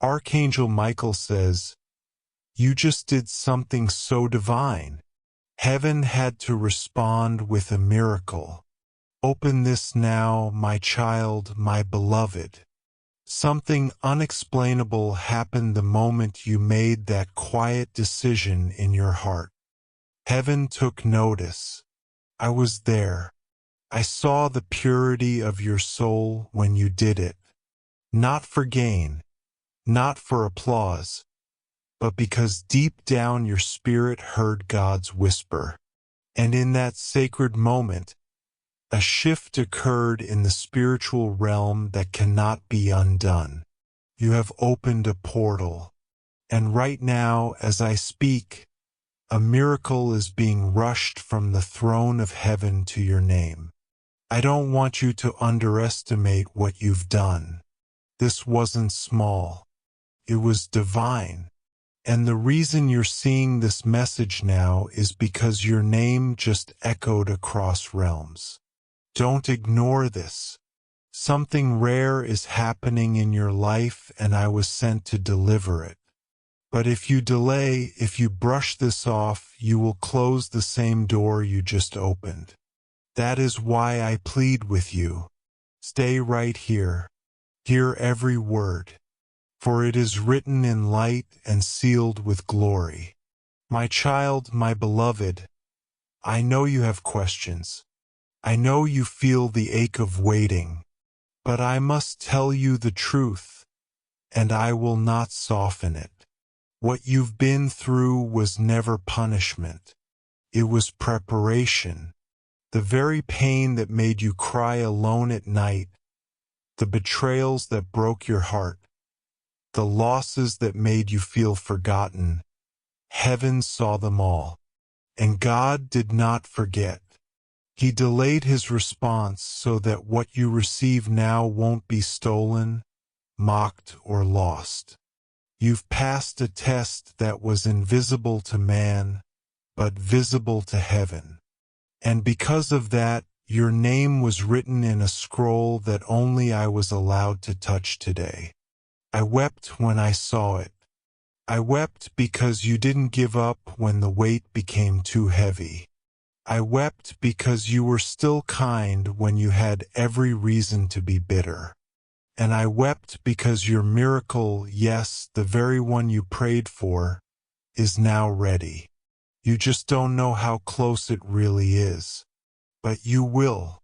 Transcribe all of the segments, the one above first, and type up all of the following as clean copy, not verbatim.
Archangel Michael says, "You just did something so divine." Heaven had to respond with a miracle. "Open this now, my child, my beloved." Something unexplainable happened the moment you made that quiet decision in your heart. Heaven took notice. I was there. I saw the purity of your soul when you did it. Not for gain, not for applause, but because deep down your spirit heard God's whisper. And in that sacred moment, a shift occurred in the spiritual realm that cannot be undone. You have opened a portal. And right now, as I speak, a miracle is being rushed from the throne of heaven to your name. I don't want you to underestimate what you've done. This wasn't small. It was divine. And the reason you're seeing this message now is because your name just echoed across realms. Don't ignore this. Something rare is happening in your life, and I was sent to deliver it. But if you delay, if you brush this off, you will close the same door you just opened. That is why I plead with you. Stay right here. Hear every word. For it is written in light and sealed with glory. My child, my beloved, I know you have questions. I know you feel the ache of waiting. But I must tell you the truth, and I will not soften it. What you've been through was never punishment. It was preparation. The very pain that made you cry alone at night, the betrayals that broke your heart, the losses that made you feel forgotten, heaven saw them all. And God did not forget. He delayed his response so that what you receive now won't be stolen, mocked, or lost. You've passed a test that was invisible to man, but visible to heaven. And because of that, your name was written in a scroll that only I was allowed to touch today. I wept when I saw it. I wept because you didn't give up when the weight became too heavy. I wept because you were still kind when you had every reason to be bitter. And I wept because your miracle, yes, the very one you prayed for, is now ready. You just don't know how close it really is. But you will.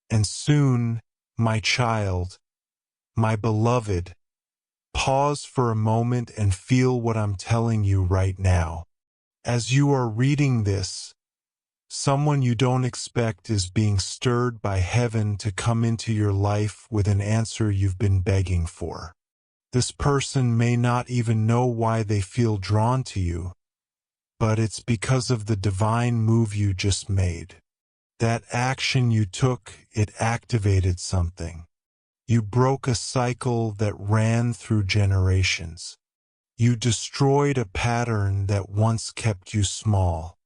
And soon, my child, my beloved, pause for a moment and feel what I'm telling you right now. As you are reading this, someone you don't expect is being stirred by heaven to come into your life with an answer you've been begging for. This person may not even know why they feel drawn to you, but it's because of the divine move you just made. That action you took, it activated something. You broke a cycle that ran through generations. You destroyed a pattern that once kept you small.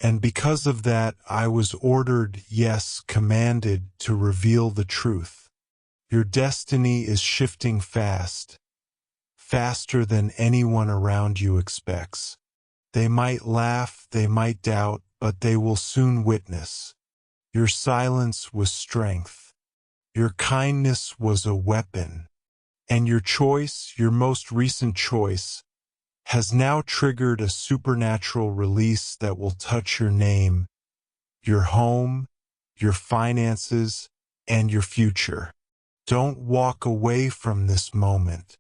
And because of that, I was ordered, yes, commanded, to reveal the truth. Your destiny is shifting fast, faster than anyone around you expects. They might laugh, they might doubt, but they will soon witness. Your silence was strength. Your kindness was a weapon. And your choice, your most recent choice, has now triggered a supernatural release that will touch your name, your home, your finances, and your future. Don't walk away from this moment.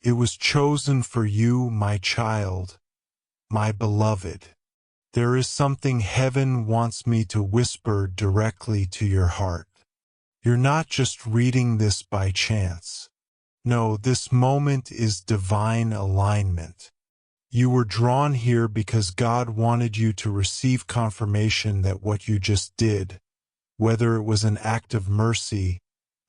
It was chosen for you, my child, my beloved. There is something heaven wants me to whisper directly to your heart. You're not just reading this by chance. No, this moment is divine alignment. You were drawn here because God wanted you to receive confirmation that what you just did, whether it was an act of mercy,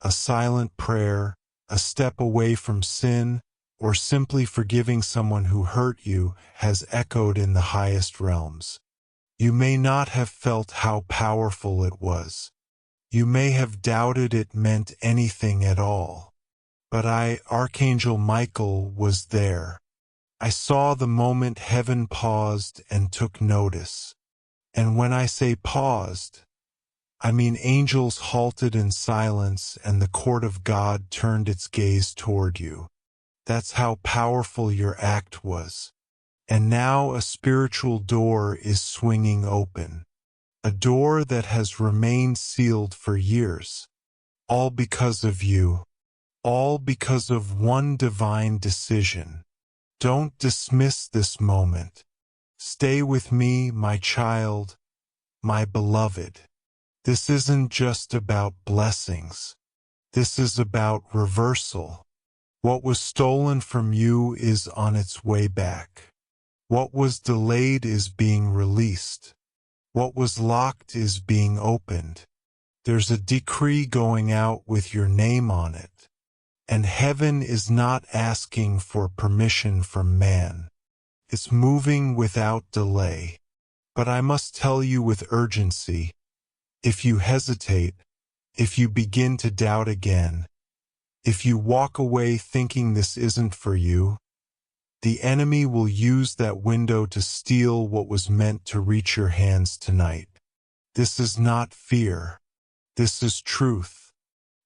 a silent prayer, a step away from sin, or simply forgiving someone who hurt you, has echoed in the highest realms. You may not have felt how powerful it was. You may have doubted it meant anything at all. but Archangel Michael, was there. I saw the moment heaven paused and took notice. And when I say paused, I mean angels halted in silence and the court of God turned its gaze toward you. That's how powerful your act was. And now a spiritual door is swinging open. A door that has remained sealed for years. All because of you. All because of one divine decision. Don't dismiss this moment. Stay with me, my child, my beloved. This isn't just about blessings. This is about reversal. What was stolen from you is on its way back. What was delayed is being released. What was locked is being opened. There's a decree going out with your name on it. And heaven is not asking for permission from man. It's moving without delay. But I must tell you with urgency, if you hesitate, if you begin to doubt again, if you walk away thinking this isn't for you, the enemy will use that window to steal what was meant to reach your hands tonight. This is not fear. This is truth.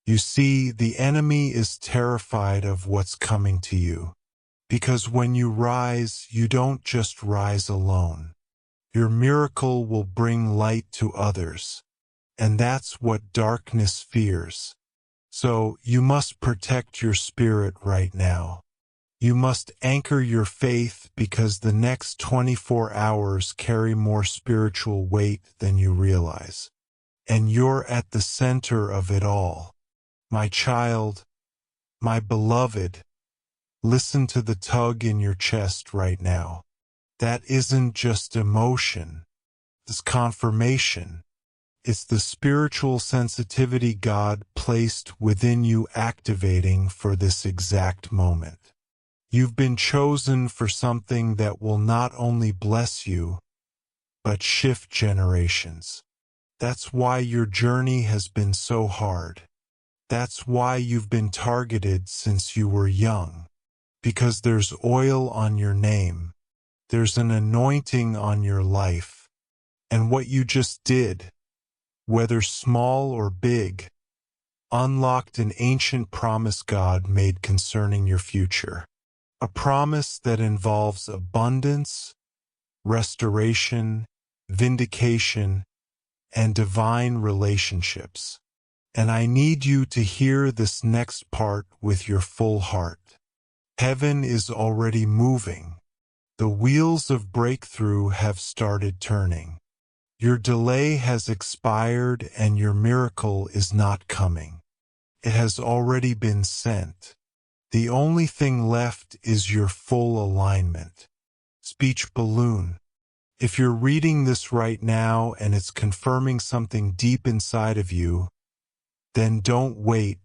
You see, the enemy is terrified of what's coming to you. Because when you rise, you don't just rise alone. Your miracle will bring light to others. And that's what darkness fears. So you must protect your spirit right now. You must anchor your faith because the next 24 hours carry more spiritual weight than you realize. And you're at the center of it all. My child, my beloved, listen to the tug in your chest right now. That isn't just emotion. It's confirmation. It's the spiritual sensitivity God placed within you activating for this exact moment. You've been chosen for something that will not only bless you, but shift generations. That's why your journey has been so hard. That's why you've been targeted since you were young. Because there's oil on your name. There's an anointing on your life. And what you just did, whether small or big, unlocked an ancient promise God made concerning your future. A promise that involves abundance, restoration, vindication, and divine relationships. And I need you to hear this next part with your full heart. Heaven is already moving. The wheels of breakthrough have started turning. Your delay has expired and your miracle is not coming. It has already been sent. The only thing left is your full alignment. Speech balloon. If you're reading this right now and it's confirming something deep inside of you, then don't wait.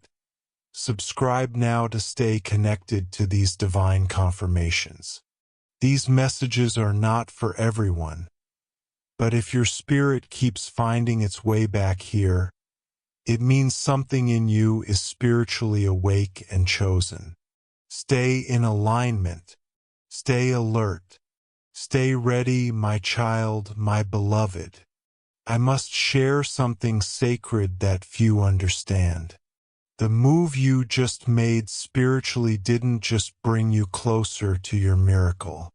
Subscribe now to stay connected to these divine confirmations. These messages are not for everyone. But if your spirit keeps finding its way back here, it means something in you is spiritually awake and chosen. Stay in alignment. Stay alert. Stay ready, my child, my beloved. I must share something sacred that few understand. The move you just made spiritually didn't just bring you closer to your miracle.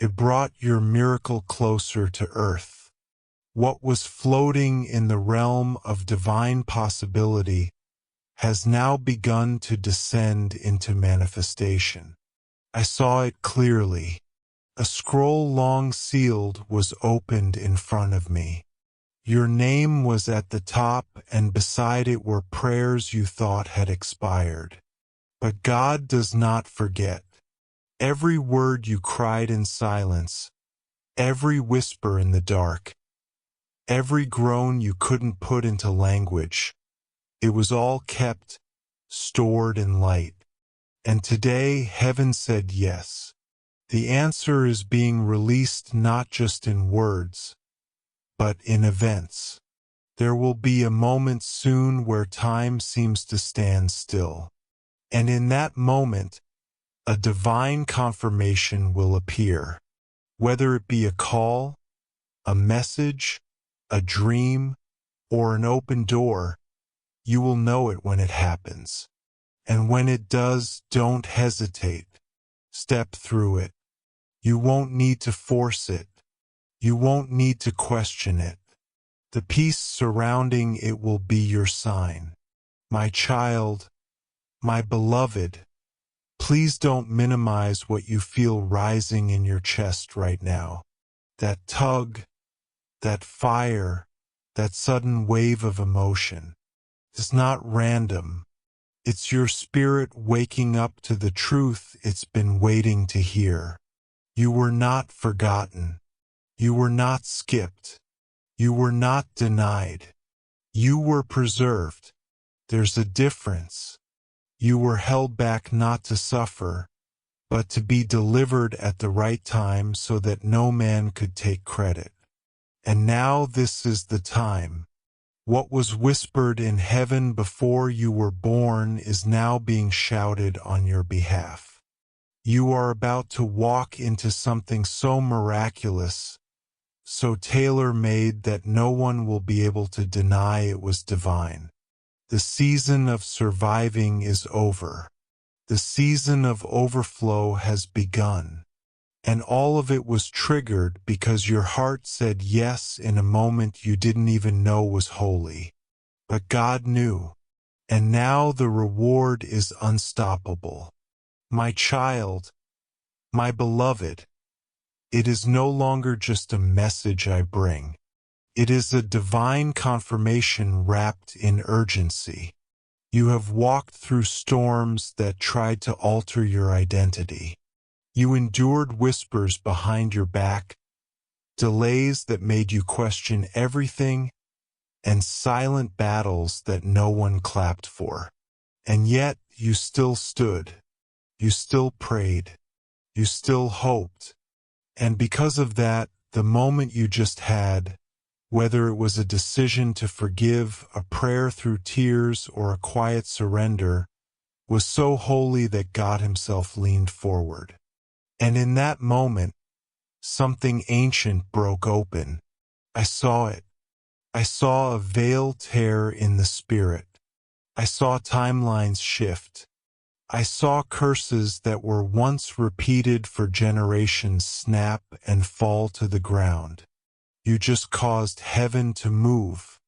It brought your miracle closer to earth. What was floating in the realm of divine possibility has now begun to descend into manifestation. I saw it clearly. A scroll long sealed was opened in front of me. Your name was at the top, and beside it were prayers you thought had expired. But God does not forget. Every word you cried in silence, every whisper in the dark, every groan you couldn't put into language, it was all kept, stored in light. And today heaven said yes. The answer is being released not just in words, but in events. There will be a moment soon where time seems to stand still. And in that moment, a divine confirmation will appear. Whether it be a call, a message, a dream, or an open door, you will know it when it happens. And when it does, don't hesitate. Step through it. You won't need to force it. You won't need to question it. The peace surrounding it will be your sign. My child, my beloved, please don't minimize what you feel rising in your chest right now. That tug, that fire, that sudden wave of emotion. It's not random. It's your spirit waking up to the truth it's been waiting to hear. You were not forgotten. You were not skipped. You were not denied. You were preserved. There's a difference. You were held back not to suffer, but to be delivered at the right time so that no man could take credit. And now this is the time. What was whispered in heaven before you were born is now being shouted on your behalf. You are about to walk into something so miraculous, so tailor-made that no one will be able to deny it was divine. The season of surviving is over. The season of overflow has begun. And all of it was triggered because your heart said yes in a moment you didn't even know was holy. But God knew. And now the reward is unstoppable. My child, my beloved, it is no longer just a message I bring. It is a divine confirmation wrapped in urgency. You have walked through storms that tried to alter your identity. You endured whispers behind your back, delays that made you question everything, and silent battles that no one clapped for. And yet you still stood. You still prayed. You still hoped. And because of that, the moment you just had, whether it was a decision to forgive, a prayer through tears, or a quiet surrender, was so holy that God Himself leaned forward. And in that moment, something ancient broke open. I saw it. I saw a veil tear in the spirit. I saw timelines shift. I saw curses that were once repeated for generations snap and fall to the ground. You just caused heaven to move.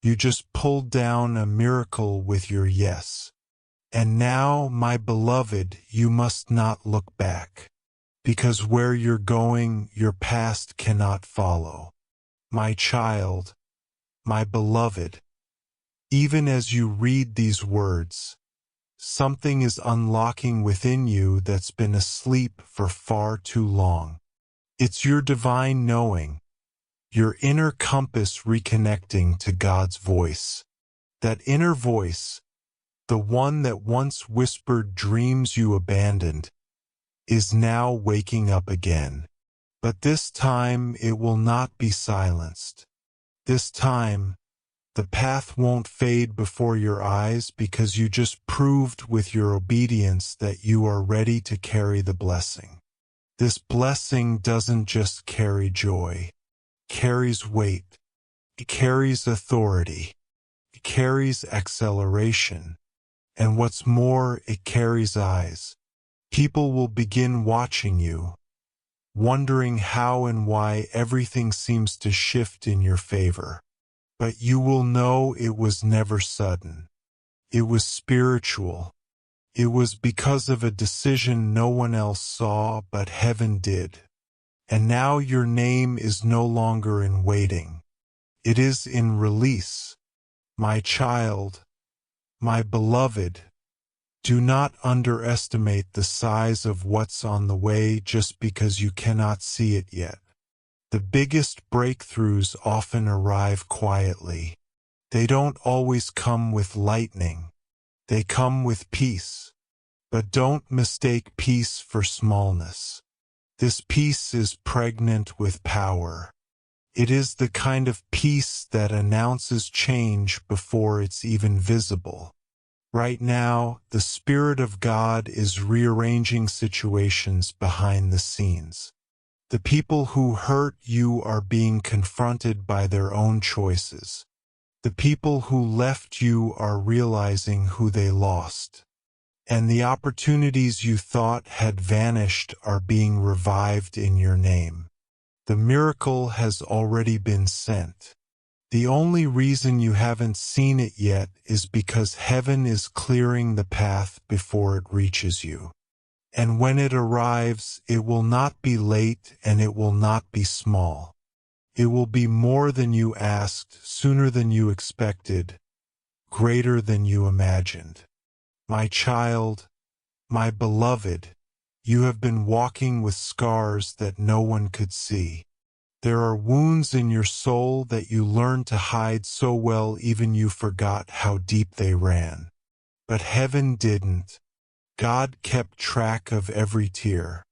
You just pulled down a miracle with your yes. And now, my beloved, you must not look back. Because where you're going, your past cannot follow. My child, my beloved, even as you read these words, something is unlocking within you that's been asleep for far too long. It's your divine knowing, your inner compass reconnecting to God's voice. That inner voice, the one that once whispered dreams you abandoned, is now waking up again. But this time it will not be silenced. This time, the path won't fade before your eyes because you just proved with your obedience that you are ready to carry the blessing. This blessing doesn't just carry joy. It carries weight. It carries authority. It carries acceleration. And what's more, it carries eyes. People will begin watching you, wondering how and why everything seems to shift in your favor. But you will know it was never sudden. It was spiritual. It was because of a decision no one else saw, but heaven did. And now your name is no longer in waiting. It is in release. My child, my beloved, do not underestimate the size of what's on the way just because you cannot see it yet. The biggest breakthroughs often arrive quietly. They don't always come with lightning. They come with peace. But don't mistake peace for smallness. This peace is pregnant with power. It is the kind of peace that announces change before it's even visible. Right now, the Spirit of God is rearranging situations behind the scenes. The people who hurt you are being confronted by their own choices. The people who left you are realizing who they lost. And the opportunities you thought had vanished are being revived in your name. The miracle has already been sent. The only reason you haven't seen it yet is because heaven is clearing the path before it reaches you. And when it arrives, it will not be late and it will not be small. It will be more than you asked, sooner than you expected, greater than you imagined. My child, my beloved, you have been walking with scars that no one could see. There are wounds in your soul that you learned to hide so well even you forgot how deep they ran. But heaven didn't. God kept track of every tear.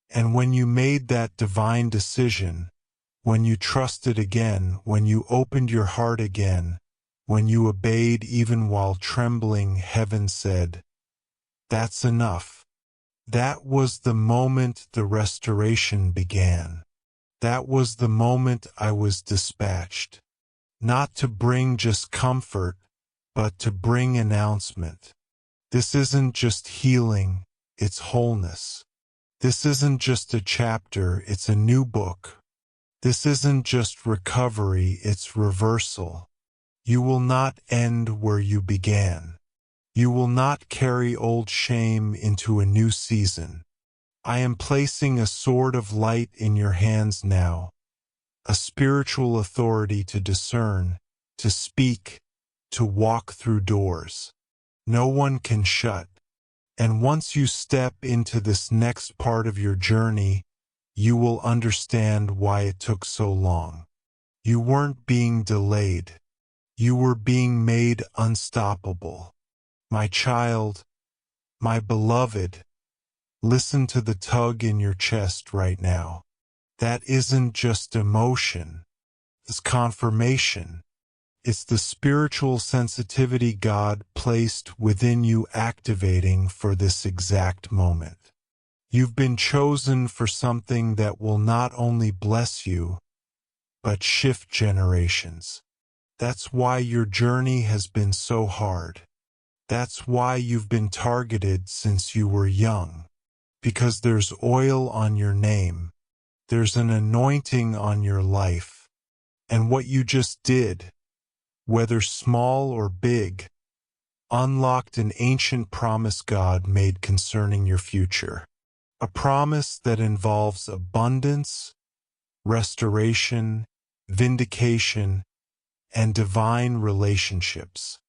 And when you made that divine decision, when you trusted again, when you opened your heart again, when you obeyed even while trembling, heaven said, "That's enough." That was the moment the restoration began. That was the moment I was dispatched. Not to bring just comfort, but to bring announcement. This isn't just healing, it's wholeness. This isn't just a chapter, it's a new book. This isn't just recovery, it's reversal. You will not end where you began. You will not carry old shame into a new season. I am placing a sword of light in your hands now, a spiritual authority to discern, to speak, to walk through doors no one can shut. And once you step into this next part of your journey, you will understand why it took so long. You weren't being delayed. You were being made unstoppable. My child, my beloved, listen to the tug in your chest right now. That isn't just emotion. It's confirmation. It's the spiritual sensitivity God placed within you activating for this exact moment. You've been chosen for something that will not only bless you, but shift generations. That's why your journey has been so hard. That's why you've been targeted since you were young. Because there's oil on your name. There's an anointing on your life. And what you just did, whether small or big, unlocked an ancient promise God made concerning your future. A promise that involves abundance, restoration, vindication, and divine relationships.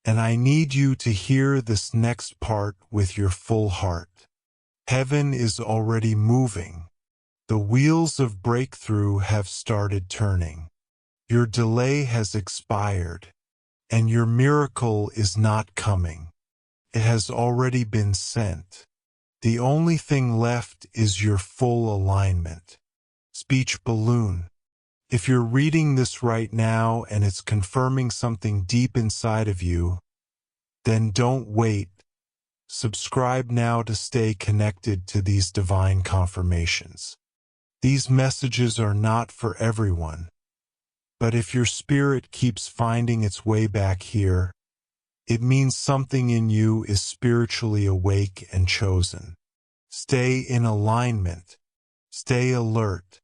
And I need you to hear this next part with your full heart. Heaven is already moving. The wheels of breakthrough have started turning. Your delay has expired, and your miracle is not coming. It has already been sent. The only thing left is your full alignment. Speech balloon. If you're reading this right now and it's confirming something deep inside of you, then don't wait. Subscribe now to stay connected to these divine confirmations. These messages are not for everyone. But if your spirit keeps finding its way back here, it means something in you is spiritually awake and chosen. Stay in alignment. Stay alert.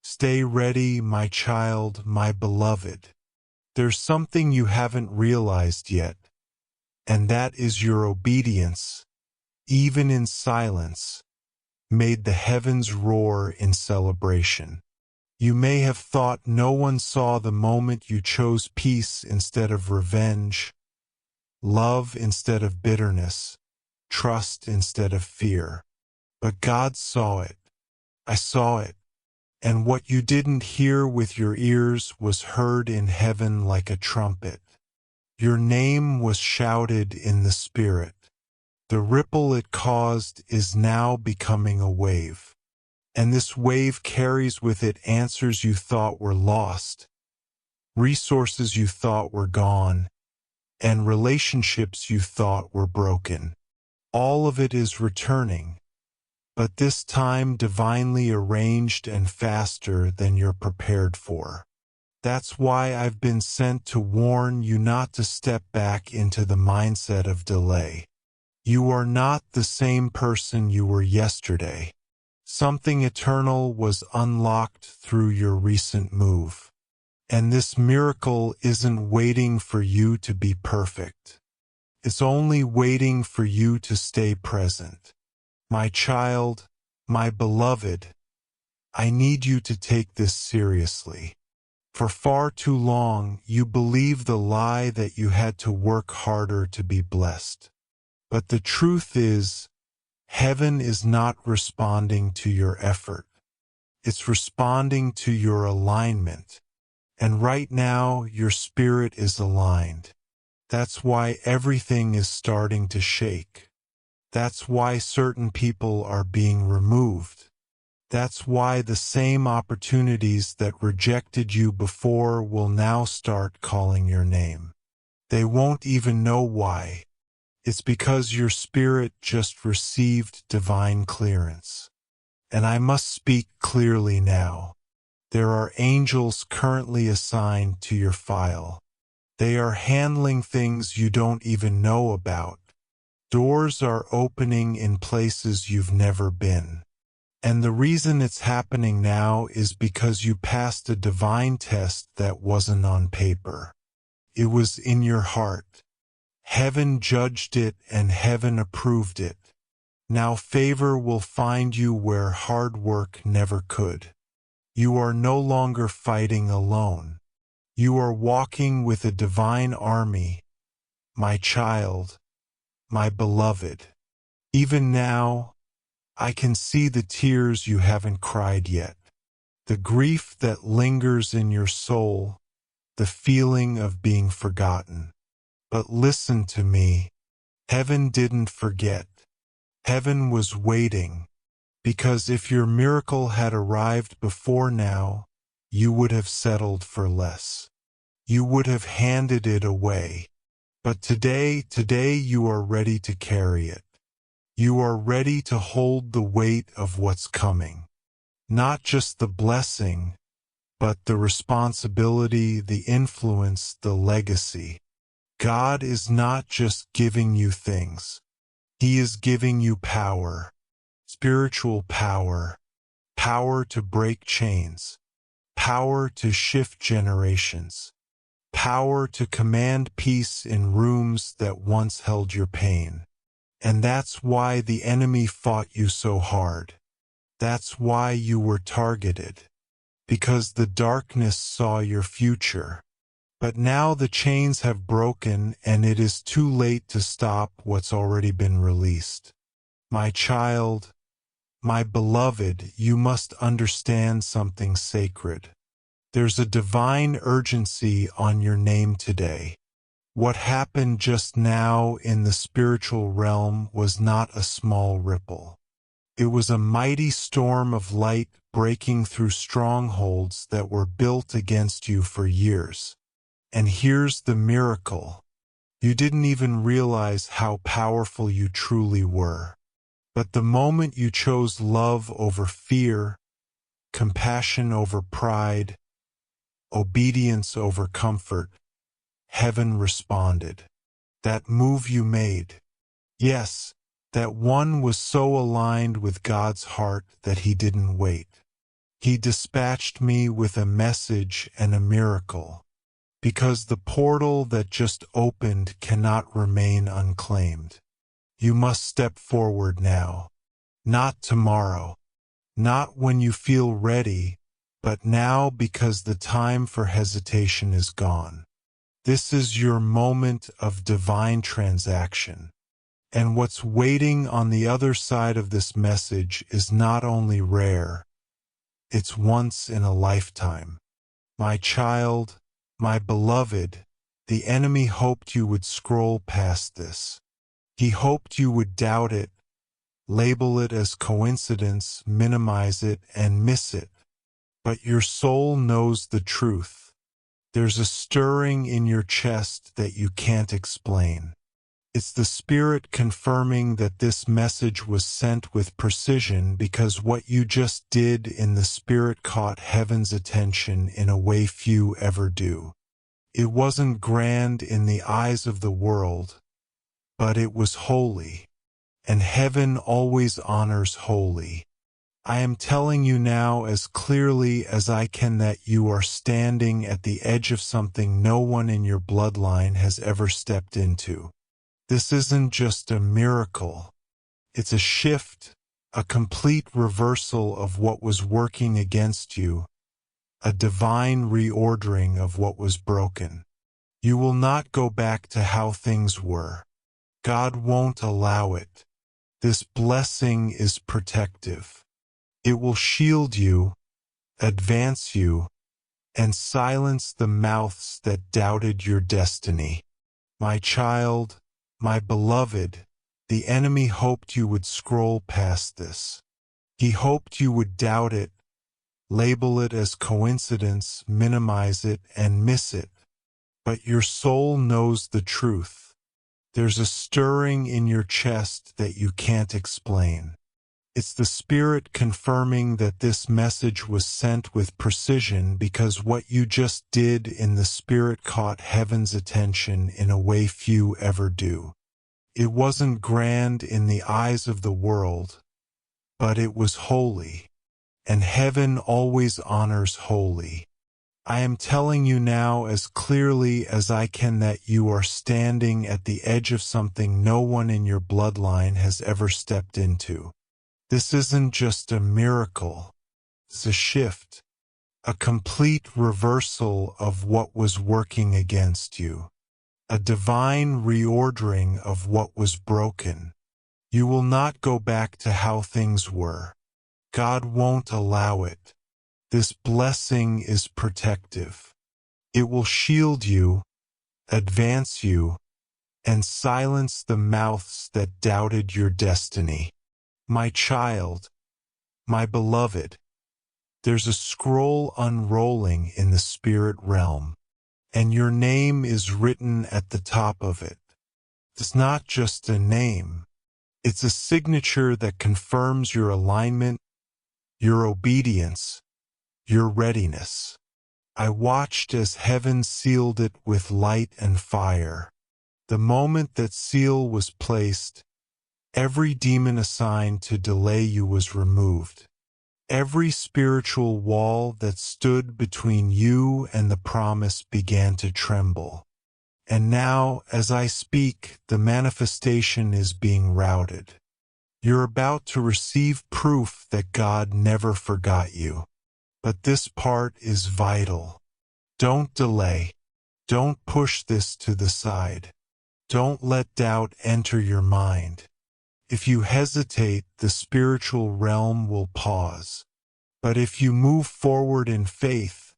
Stay ready, my child, my beloved. There's something you haven't realized yet, and that is your obedience, even in silence, made the heavens roar in celebration. You may have thought no one saw the moment you chose peace instead of revenge, love instead of bitterness, trust instead of fear. But God saw it. I saw it. And what you didn't hear with your ears was heard in heaven like a trumpet. Your name was shouted in the Spirit. The ripple it caused is now becoming a wave. And this wave carries with it answers you thought were lost, resources you thought were gone, and relationships you thought were broken. All of it is returning, but this time divinely arranged and faster than you're prepared for. That's why I've been sent to warn you not to step back into the mindset of delay. You are not the same person you were yesterday. Something eternal was unlocked through your recent move. And this miracle isn't waiting for you to be perfect. It's only waiting for you to stay present. My child, my beloved, I need you to take this seriously. For far too long, you believed the lie that you had to work harder to be blessed. But the truth is, heaven is not responding to your effort. It's responding to your alignment. And right now, your spirit is aligned. That's why everything is starting to shake. That's why certain people are being removed. That's why the same opportunities that rejected you before will now start calling your name. They won't even know why. It's because your spirit just received divine clearance. And I must speak clearly now. There are angels currently assigned to your file. They are handling things you don't even know about. Doors are opening in places you've never been. And the reason it's happening now is because you passed a divine test that wasn't on paper. It was in your heart. Heaven judged it and heaven approved it. Now favor will find you where hard work never could. You are no longer fighting alone. You are walking with a divine army, my child, my beloved. Even now, I can see the tears you haven't cried yet, the grief that lingers in your soul, the feeling of being forgotten. But listen to me. Heaven didn't forget. Heaven was waiting, because if your miracle had arrived before now, you would have settled for less. You would have handed it away. But today you are ready to carry it. You are ready to hold the weight of what's coming. Not just the blessing, but the responsibility, the influence, the legacy. God is not just giving you things. He is giving you power, spiritual power, power to break chains, power to shift generations, power to command peace in rooms that once held your pain. And that's why the enemy fought you so hard. That's why you were targeted. Because the darkness saw your future. But now the chains have broken and it is too late to stop what's already been released. My child, my beloved, you must understand something sacred. There's a divine urgency on your name today. What happened just now in the spiritual realm was not a small ripple. It was a mighty storm of light breaking through strongholds that were built against you for years. And here's the miracle. You didn't even realize how powerful you truly were. But the moment you chose love over fear, compassion over pride, obedience over comfort, heaven responded. That move you made, yes, that one was so aligned with God's heart that he didn't wait. He dispatched me with a message and a miracle, because the portal that just opened cannot remain unclaimed. You must step forward now, not tomorrow, not when you feel ready, but now because the time for hesitation is gone. This is your moment of divine transaction. And what's waiting on the other side of this message is not only rare, it's once in a lifetime. My child, my beloved, the enemy hoped you would scroll past this. He hoped you would doubt it, label it as coincidence, minimize it, and miss it. But your soul knows the truth. There's a stirring in your chest that you can't explain. It's the spirit confirming that this message was sent with precision because what you just did in the spirit caught heaven's attention in a way few ever do. It wasn't grand in the eyes of the world, but it was holy, and heaven always honors holy. I am telling you now as clearly as I can that you are standing at the edge of something no one in your bloodline has ever stepped into. This isn't just a miracle. It's a shift, a complete reversal of what was working against you, a divine reordering of what was broken. You will not go back to how things were. God won't allow it. This blessing is protective. It will shield you, advance you, and silence the mouths that doubted your destiny. My child, my beloved, the enemy hoped you would scroll past this. He hoped you would doubt it, label it as coincidence, minimize it, and miss it. But your soul knows the truth. There's a stirring in your chest that you can't explain. It's the spirit confirming that this message was sent with precision because what you just did in the spirit caught heaven's attention in a way few ever do. It wasn't grand in the eyes of the world, but it was holy, and heaven always honors holy. I am telling you now as clearly as I can that you are standing at the edge of something no one in your bloodline has ever stepped into. This isn't just a miracle. It's a shift, a complete reversal of what was working against you, a divine reordering of what was broken. You will not go back to how things were. God won't allow it. This blessing is protective. It will shield you, advance you, and silence the mouths that doubted your destiny. My child, my beloved, there's a scroll unrolling in the spirit realm, and your name is written at the top of it. It's not just a name. It's a signature that confirms your alignment, your obedience, your readiness. I watched as heaven sealed it with light and fire. The moment that seal was placed, every demon assigned to delay you was removed. Every spiritual wall that stood between you and the promise began to tremble. And now, as I speak, the manifestation is being routed. You're about to receive proof that God never forgot you. But this part is vital. Don't delay. Don't push this to the side. Don't let doubt enter your mind. If you hesitate, the spiritual realm will pause. But if you move forward in faith,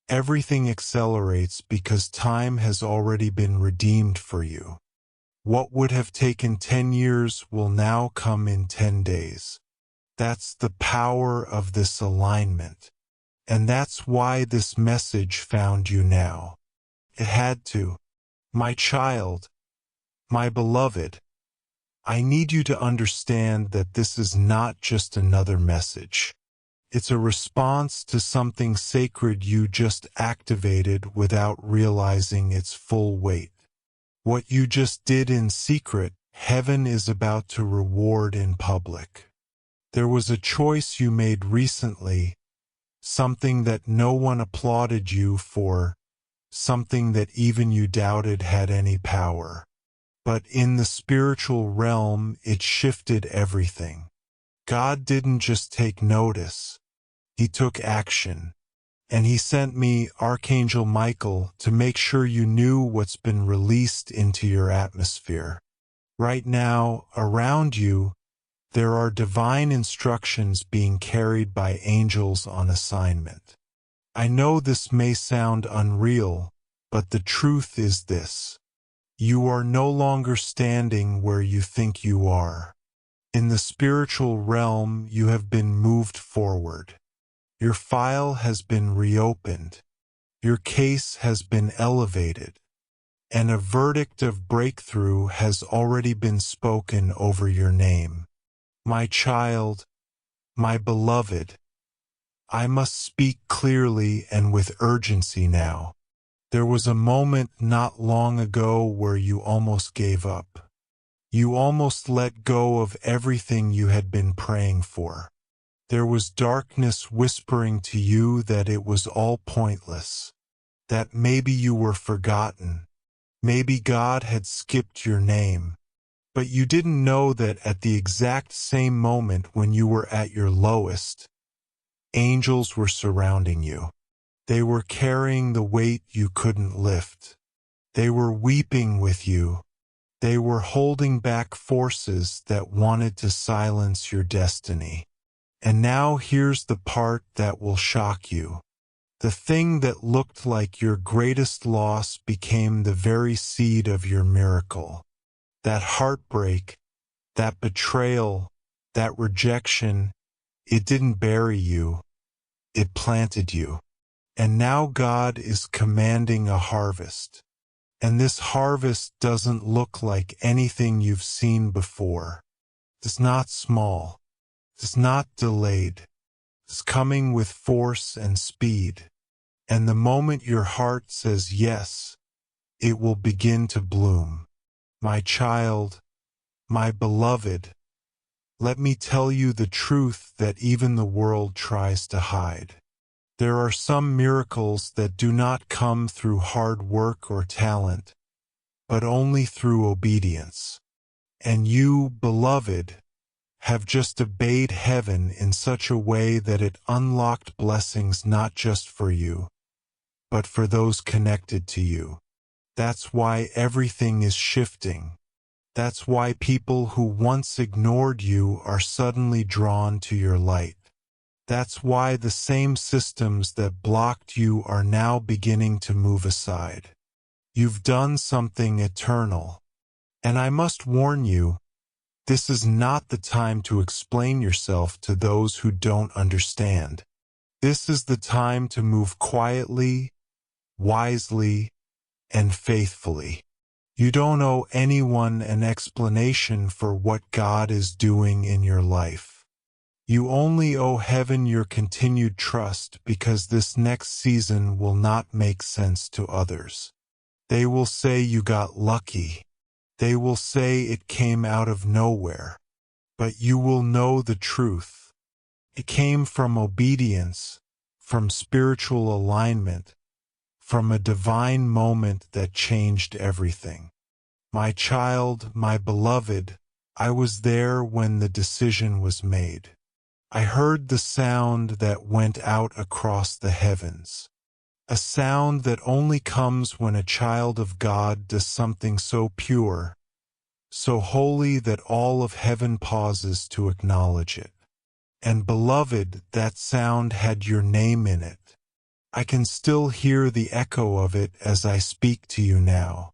everything accelerates because time has already been redeemed for you. What would have taken 10 years will now come in 10 days. That's the power of this alignment. And that's why this message found you now. It had to. My child, my beloved, I need you to understand that this is not just another message. It's a response to something sacred you just activated without realizing its full weight. What you just did in secret, heaven is about to reward in public. There was a choice you made recently, something that no one applauded you for, something that even you doubted had any power. But in the spiritual realm, it shifted everything. God didn't just take notice. He took action. And he sent me, Archangel Michael, to make sure you knew what's been released into your atmosphere. Right now, around you, there are divine instructions being carried by angels on assignment. I know this may sound unreal, but the truth is this. You are no longer standing where you think you are. In the spiritual realm, you have been moved forward. Your file has been reopened. Your case has been elevated, and a verdict of breakthrough has already been spoken over your name. My child, my beloved, I must speak clearly and with urgency now. There was a moment not long ago where you almost gave up. You almost let go of everything you had been praying for. There was darkness whispering to you that it was all pointless, that maybe you were forgotten, maybe God had skipped your name. But you didn't know that at the exact same moment when you were at your lowest, angels were surrounding you. They were carrying the weight you couldn't lift. They were weeping with you. They were holding back forces that wanted to silence your destiny. And now here's the part that will shock you. The thing that looked like your greatest loss became the very seed of your miracle. That heartbreak, that betrayal, that rejection, it didn't bury you, it planted you. And now God is commanding a harvest. And this harvest doesn't look like anything you've seen before. It's not small. It's not delayed. It's coming with force and speed. And the moment your heart says yes, it will begin to bloom. My child, my beloved, let me tell you the truth that even the world tries to hide. There are some miracles that do not come through hard work or talent, but only through obedience. And you, beloved, have just obeyed heaven in such a way that it unlocked blessings not just for you, but for those connected to you. That's why everything is shifting. That's why people who once ignored you are suddenly drawn to your light. That's why the same systems that blocked you are now beginning to move aside. You've done something eternal. And I must warn you, this is not the time to explain yourself to those who don't understand. This is the time to move quietly, wisely, and faithfully. You don't owe anyone an explanation for what God is doing in your life. You only owe heaven your continued trust because this next season will not make sense to others. They will say you got lucky. They will say it came out of nowhere. But you will know the truth. It came from obedience, from spiritual alignment, from a divine moment that changed everything. My child, my beloved, I was there when the decision was made. I heard the sound that went out across the heavens. A sound that only comes when a child of God does something so pure, so holy that all of heaven pauses to acknowledge it. And beloved, that sound had your name in it. I can still hear the echo of it as I speak to you now.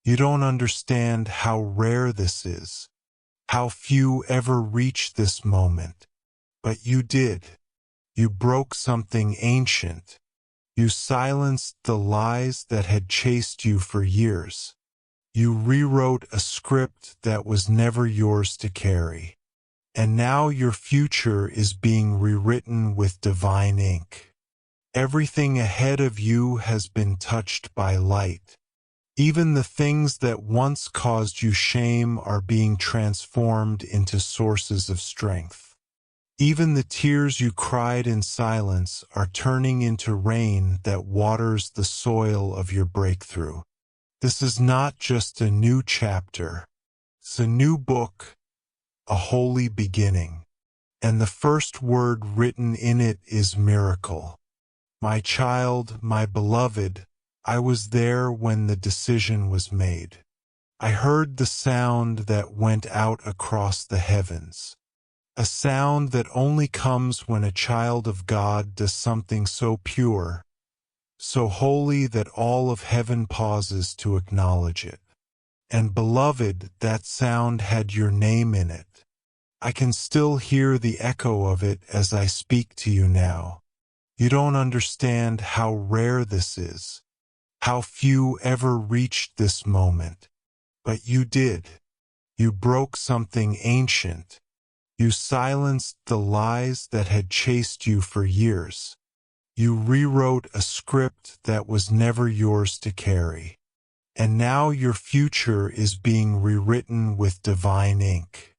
You don't understand how rare this is, how few ever reach this moment. But you did. You broke something ancient. You silenced the lies that had chased you for years. You rewrote a script that was never yours to carry. And now your future is being rewritten with divine ink. Everything ahead of you has been touched by light. Even the things that once caused you shame are being transformed into sources of strength. Even the tears you cried in silence are turning into rain that waters the soil of your breakthrough. This is not just a new chapter. It's a new book, a holy beginning. And the first word written in it is miracle. My child, my beloved, I was there when the decision was made. I heard the sound that went out across the heavens. A sound that only comes when a child of God does something so pure, so holy that all of heaven pauses to acknowledge it. And beloved, that sound had your name in it. I can still hear the echo of it as I speak to you now. You don't understand how rare this is, how few ever reached this moment. But you did. You broke something ancient. You silenced the lies that had chased you for years. You rewrote a script that was never yours to carry. And now your future is being rewritten with divine ink.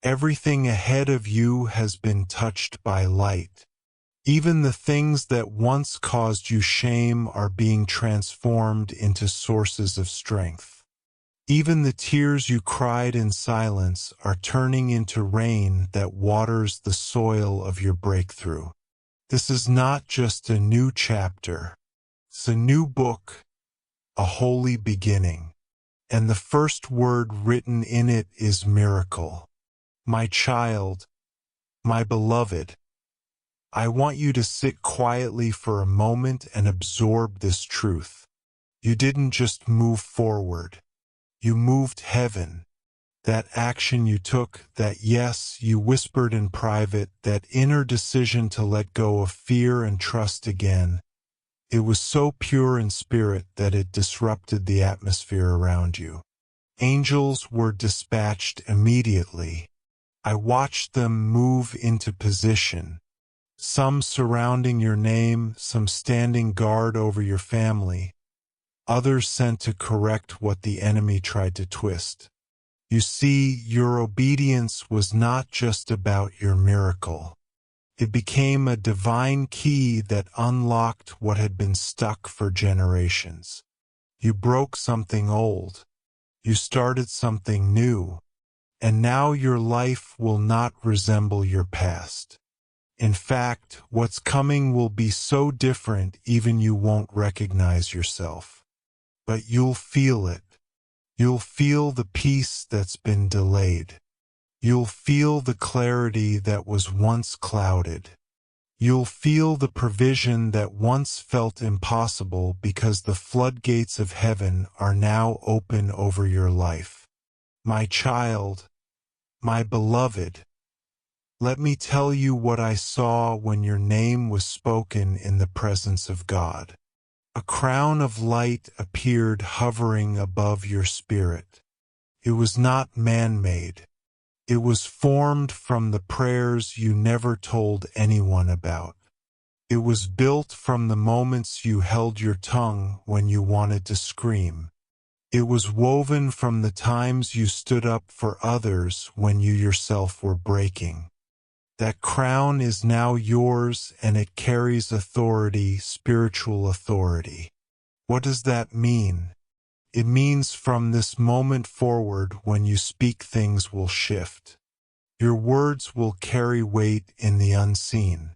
Everything ahead of you has been touched by light. Even the things that once caused you shame are being transformed into sources of strength. Even the tears you cried in silence are turning into rain that waters the soil of your breakthrough. This is not just a new chapter. It's a new book, a holy beginning. And the first word written in it is miracle. My child, my beloved, I want you to sit quietly for a moment and absorb this truth. You didn't just move forward. You moved heaven. That action you took, that yes you whispered in private, that inner decision to let go of fear and trust again, it was so pure in spirit that it disrupted the atmosphere around you. Angels were dispatched immediately. I watched them move into position. Some surrounding your name, some standing guard over your family, others sent to correct what the enemy tried to twist. You see, your obedience was not just about your miracle. It became a divine key that unlocked what had been stuck for generations. You broke something old. You started something new. And now your life will not resemble your past. In fact, what's coming will be so different even you won't recognize yourself. But you'll feel it. You'll feel the peace that's been delayed. You'll feel the clarity that was once clouded. You'll feel the provision that once felt impossible because the floodgates of heaven are now open over your life. My child, my beloved, let me tell you what I saw when your name was spoken in the presence of God. A crown of light appeared hovering above your spirit. It was not man-made. It was formed from the prayers you never told anyone about. It was built from the moments you held your tongue when you wanted to scream. It was woven from the times you stood up for others when you yourself were breaking. That crown is now yours, and it carries authority, spiritual authority. What does that mean? It means from this moment forward, when you speak, things will shift. Your words will carry weight in the unseen.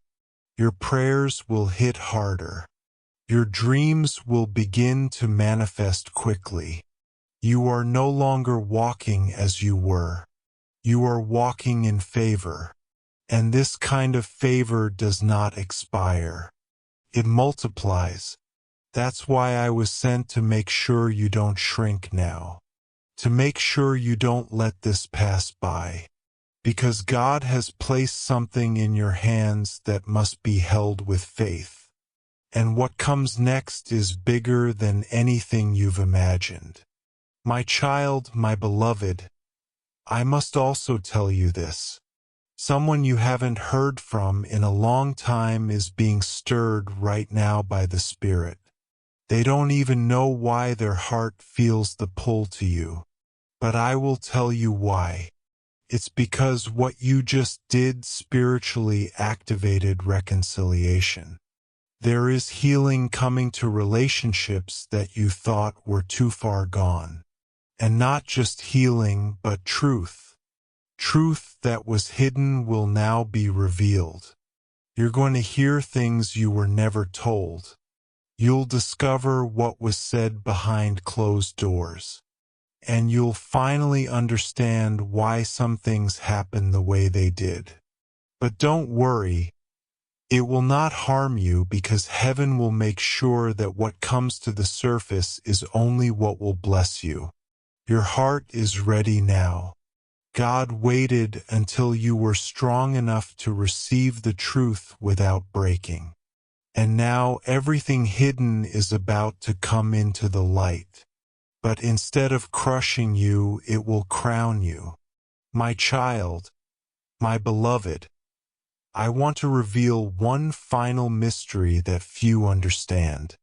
Your prayers will hit harder. Your dreams will begin to manifest quickly. You are no longer walking as you were. You are walking in favor. And this kind of favor does not expire. It multiplies. That's why I was sent to make sure you don't shrink now. To make sure you don't let this pass by. Because God has placed something in your hands that must be held with faith. And what comes next is bigger than anything you've imagined. My child, my beloved, I must also tell you this. Someone you haven't heard from in a long time is being stirred right now by the Spirit. They don't even know why their heart feels the pull to you. But I will tell you why. It's because what you just did spiritually activated reconciliation. There is healing coming to relationships that you thought were too far gone. And not just healing, but truth. Truth that was hidden will now be revealed. You're going to hear things you were never told. You'll discover what was said behind closed doors. And you'll finally understand why some things happened the way they did. But don't worry. It will not harm you, because heaven will make sure that what comes to the surface is only what will bless you. Your heart is ready now. God waited until you were strong enough to receive the truth without breaking. And now everything hidden is about to come into the light. But instead of crushing you, it will crown you. My child, my beloved, I want to reveal one final mystery that few understand.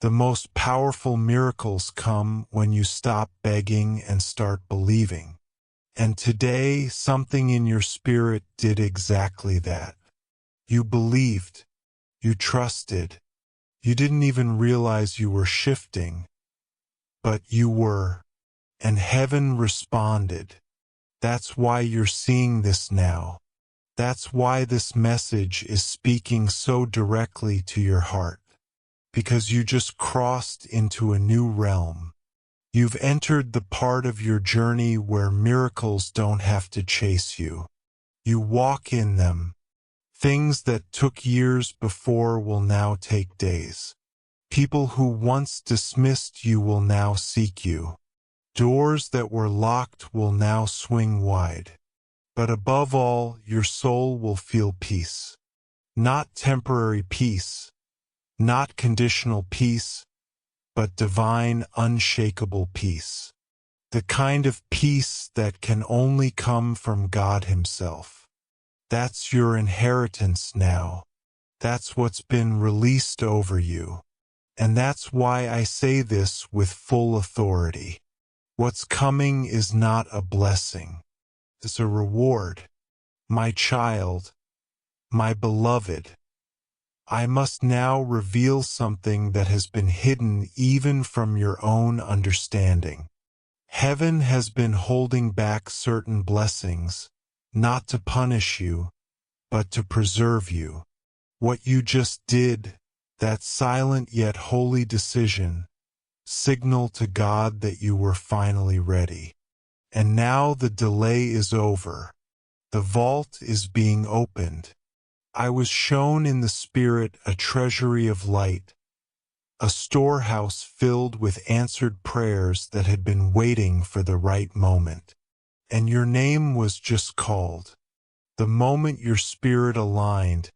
The most powerful miracles come when you stop begging and start believing. And today, something in your spirit did exactly that. You believed. You trusted. You didn't even realize you were shifting. But you were. And heaven responded. That's why you're seeing this now. That's why this message is speaking so directly to your heart. Because you just crossed into a new realm. You've entered the part of your journey where miracles don't have to chase you. You walk in them. Things that took years before will now take days. People who once dismissed you will now seek you. Doors that were locked will now swing wide. But above all, your soul will feel peace. Not temporary peace, not conditional peace, but divine, unshakable peace. The kind of peace that can only come from God Himself. That's your inheritance now. That's what's been released over you. And that's why I say this with full authority. What's coming is not a blessing. It's a reward. My child, my beloved, I must now reveal something that has been hidden even from your own understanding. Heaven has been holding back certain blessings, not to punish you, but to preserve you. What you just did, that silent yet holy decision, signaled to God that you were finally ready. And now the delay is over. The vault is being opened. I was shown in the Spirit a treasury of light, a storehouse filled with answered prayers that had been waiting for the right moment. And your name was just called. The moment your spirit aligned,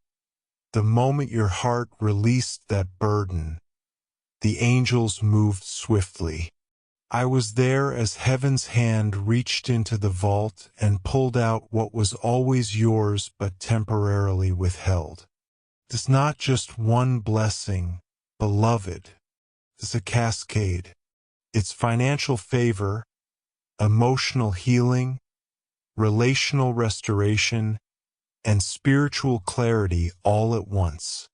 the moment your heart released that burden, the angels moved swiftly. I was there as heaven's hand reached into the vault and pulled out what was always yours but temporarily withheld. It's not just one blessing, beloved. It's a cascade. It's financial favor, emotional healing, relational restoration, and spiritual clarity all at once.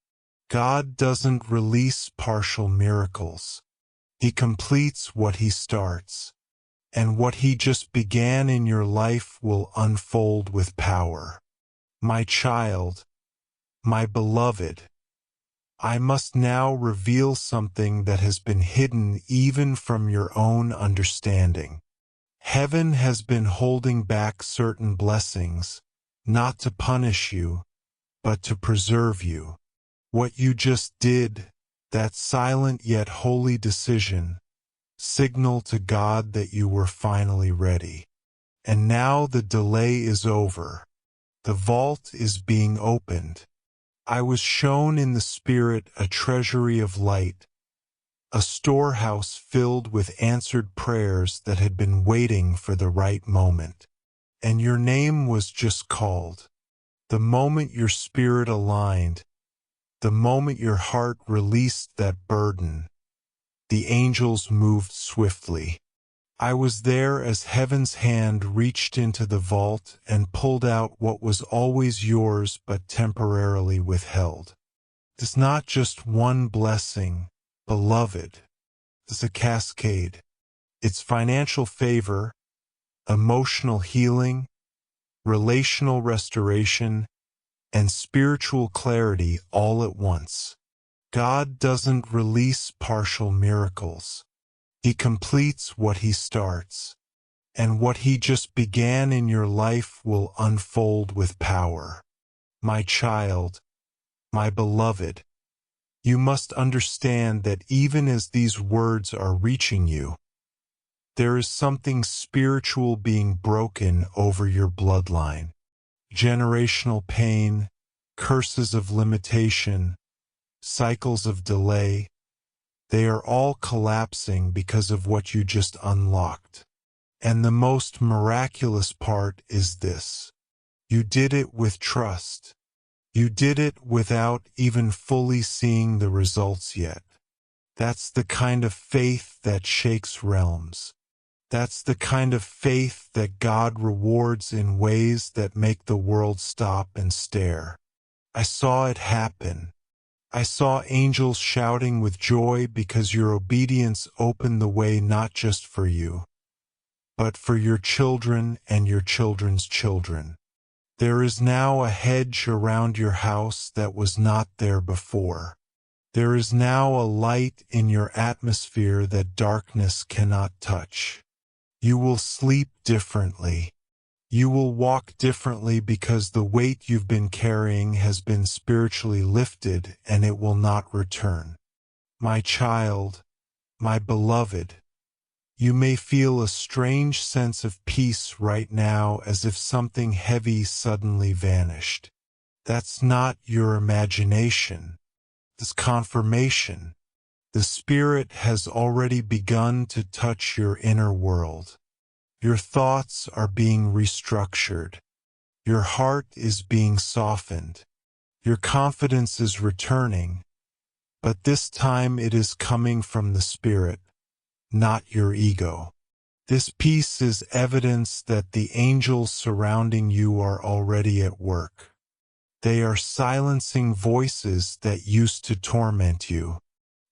God doesn't release partial miracles. He completes what He starts, and what He just began in your life will unfold with power. My child, my beloved, I must now reveal something that has been hidden even from your own understanding. Heaven has been holding back certain blessings, not to punish you, but to preserve you. What you just did, that silent yet holy decision, signaled to God that you were finally ready. And now the delay is over. The vault is being opened. I was shown in the Spirit a treasury of light, a storehouse filled with answered prayers that had been waiting for the right moment. And your name was just called. The moment your spirit aligned, the moment your heart released that burden, the angels moved swiftly. I was there as heaven's hand reached into the vault and pulled out what was always yours but temporarily withheld. It's not just one blessing, beloved. It's a cascade. It's financial favor, emotional healing, relational restoration, and spiritual clarity all at once. God doesn't release partial miracles. He completes what He starts, and what He just began in your life will unfold with power. My child, my beloved, you must understand that even as these words are reaching you, there is something spiritual being broken over your bloodline. Generational pain, curses of limitation, cycles of delay, they are all collapsing because of what you just unlocked. And the most miraculous part is this. You did it with trust. You did it without even fully seeing the results yet. That's the kind of faith that shakes realms. That's the kind of faith that God rewards in ways that make the world stop and stare. I saw it happen. I saw angels shouting with joy because your obedience opened the way not just for you, but for your children and your children's children. There is now a hedge around your house that was not there before. There is now a light in your atmosphere that darkness cannot touch. You will sleep differently. You will walk differently because the weight you've been carrying has been spiritually lifted and it will not return. My child, my beloved, you may feel a strange sense of peace right now as if something heavy suddenly vanished. That's not your imagination. It's confirmation. The Spirit has already begun to touch your inner world. Your thoughts are being restructured. Your heart is being softened. Your confidence is returning, but this time it is coming from the Spirit, not your ego. This peace is evidence that the angels surrounding you are already at work. They are silencing voices that used to torment you.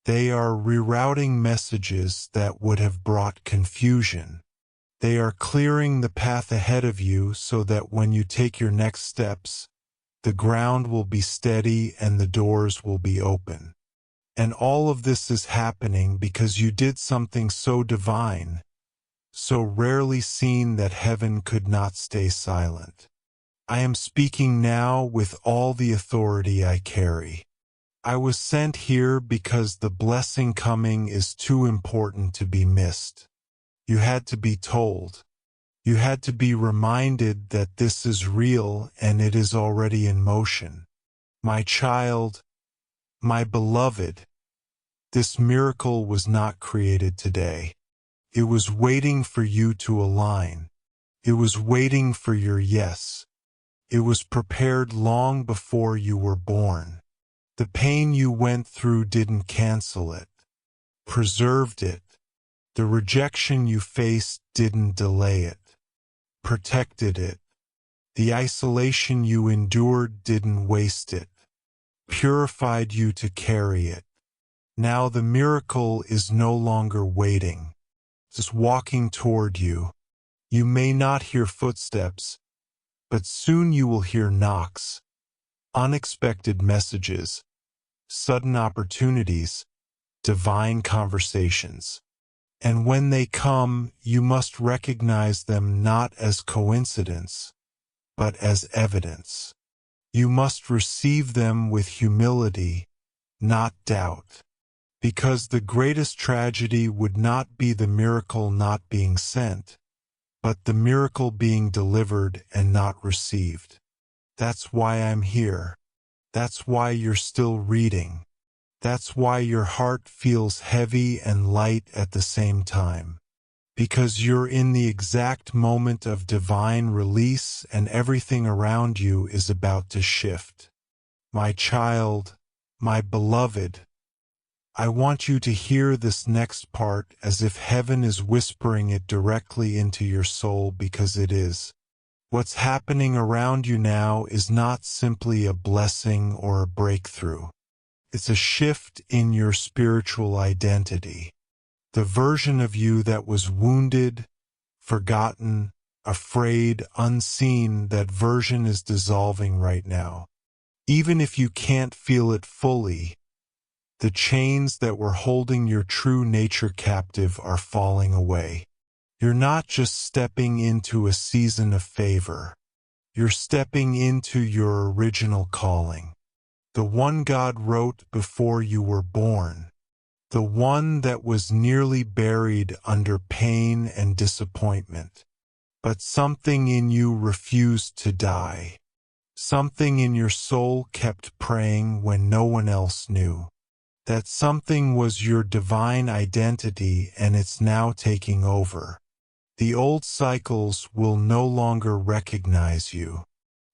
They are rerouting messages that would have brought confusion. They are clearing the path ahead of you so that when you take your next steps, the ground will be steady and the doors will be open. And all of this is happening because you did something so divine, so rarely seen that heaven could not stay silent. I am speaking now with all the authority I carry. I was sent here because the blessing coming is too important to be missed. You had to be told. You had to be reminded that this is real and it is already in motion. My child, my beloved, this miracle was not created today. It was waiting for you to align. It was waiting for your yes. It was prepared long before you were born. The pain you went through didn't cancel it, preserved it. The rejection you faced didn't delay it, protected it. The isolation you endured didn't waste it, purified you to carry it. Now the miracle is no longer waiting, it's walking toward you. You may not hear footsteps, but soon you will hear knocks, unexpected messages, sudden opportunities, divine conversations. And when they come, you must recognize them not as coincidence, but as evidence. You must receive them with humility, not doubt, because the greatest tragedy would not be the miracle not being sent, but the miracle being delivered and not received. That's why I'm here. That's why you're still reading. That's why your heart feels heavy and light at the same time. Because you're in the exact moment of divine release and everything around you is about to shift. My child, my beloved, I want you to hear this next part as if heaven is whispering it directly into your soul because it is. What's happening around you now is not simply a blessing or a breakthrough. It's a shift in your spiritual identity. The version of you that was wounded, forgotten, afraid, unseen, that version is dissolving right now. Even if you can't feel it fully, the chains that were holding your true nature captive are falling away. You're not just stepping into a season of favor. You're stepping into your original calling. The one God wrote before you were born. The one that was nearly buried under pain and disappointment. But something in you refused to die. Something in your soul kept praying when no one else knew. That something was your divine identity, and it's now taking over. The old cycles will no longer recognize you.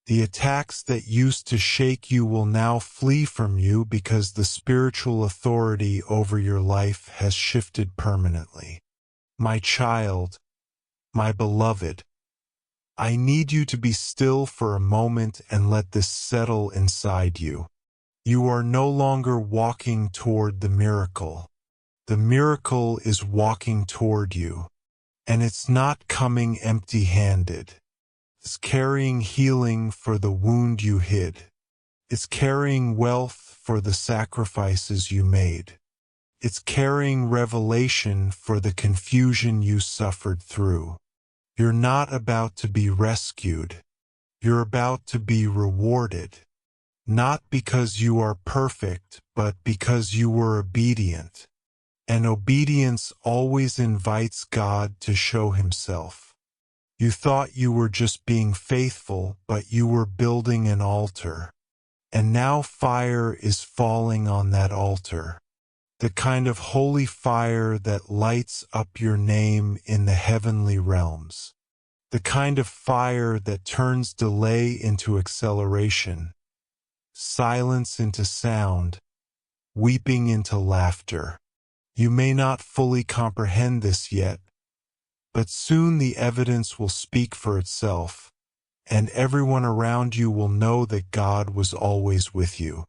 The attacks that used to shake you will now flee from you because the spiritual authority over your life has shifted permanently. My child, my beloved, I need you to be still for a moment and let this settle inside you. You are no longer walking toward the miracle. The miracle is walking toward you. And it's not coming empty-handed. It's carrying healing for the wound you hid. It's carrying wealth for the sacrifices you made. It's carrying revelation for the confusion you suffered through. You're not about to be rescued. You're about to be rewarded. Not because you are perfect, but because you were obedient. And obedience always invites God to show himself. You thought you were just being faithful, but you were building an altar. And now fire is falling on that altar. The kind of holy fire that lights up your name in the heavenly realms. The kind of fire that turns delay into acceleration, silence into sound, weeping into laughter. You may not fully comprehend this yet, but soon the evidence will speak for itself, and everyone around you will know that God was always with you.